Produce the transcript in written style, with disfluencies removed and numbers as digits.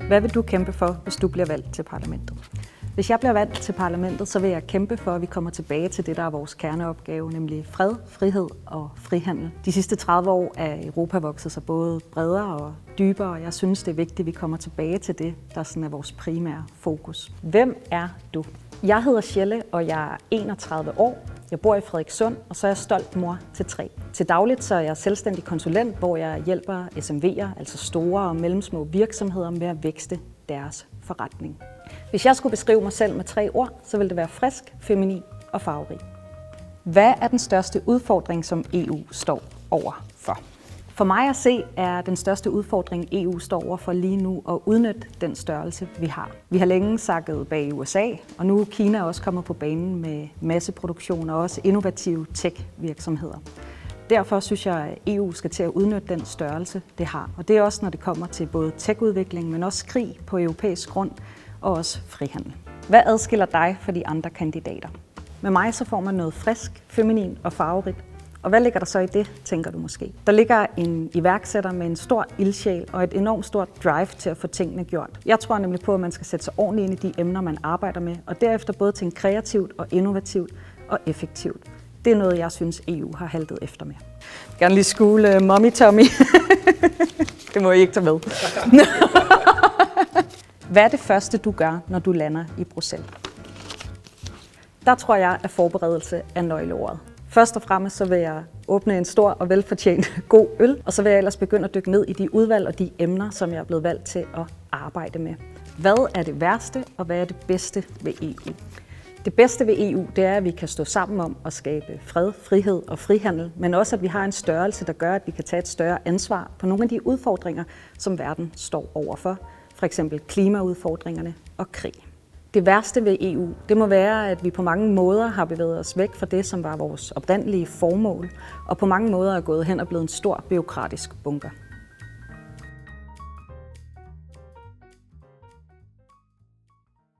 Hvad vil du kæmpe for, hvis du bliver valgt til parlamentet? Hvis jeg bliver valgt til parlamentet, så vil jeg kæmpe for, at vi kommer tilbage til det, der er vores kerneopgave, nemlig fred, frihed og frihandel. De sidste 30 år er Europa vokset sig både bredere og dybere, og jeg synes, det er vigtigt, at vi kommer tilbage til det, der sådan er vores primære fokus. Hvem er du? Jeg hedder Sjelle, og jeg er 31 år. Jeg bor i Frederikssund, og så er jeg stolt mor til 3. Til dagligt så er jeg selvstændig konsulent, hvor jeg hjælper SMV'er, altså store og mellemsmå virksomheder, med at vækste deres forretning. Hvis jeg skulle beskrive mig selv med 3 ord, så ville det være frisk, feminin og farverig. Hvad er den største udfordring, som EU står overfor? For mig at se er den største udfordring, EU står overfor lige nu, at udnytte den størrelse, vi har. Vi har længe sakket bag USA, og nu er Kina også kommet på banen med masseproduktion og også innovative tech-virksomheder. Derfor synes jeg, at EU skal til at udnytte den størrelse, det har. Og det er også, når det kommer til både tech-udvikling, men også krig på europæisk grund og også frihandel. Hvad adskiller dig fra de andre kandidater? Med mig så får man noget frisk, feminin og farverigt. Og hvad ligger der så i det, tænker du måske? Der ligger en iværksætter med en stor ildsjæl og et enormt stort drive til at få tingene gjort. Jeg tror nemlig på, at man skal sætte sig ordentligt ind i de emner, man arbejder med, og derefter både tænke kreativt og innovativt og effektivt. Det er noget, jeg synes, EU har haltet efter med. Jeg vil gerne lige skule Mommy Tommy. Det må I ikke tage med. Hvad er det første, du gør, når du lander i Bruxelles? Der tror jeg, at forberedelse er nøgleordet. Først og fremmest så vil jeg åbne en stor og velfortjent god øl, og så vil jeg ellers begynde at dykke ned i de udvalg og de emner, som jeg er blevet valgt til at arbejde med. Hvad er det værste, og hvad er det bedste ved EU? Det bedste ved EU, det er, at vi kan stå sammen om at skabe fred, frihed og frihandel, men også, at vi har en størrelse, der gør, at vi kan tage et større ansvar på nogle af de udfordringer, som verden står overfor. For eksempel klimaudfordringerne og krig. Det værste ved EU, det må være, at vi på mange måder har bevæget os væk fra det, som var vores oprindelige formål, og på mange måder er gået hen og blevet en stor bureaukratisk bunker.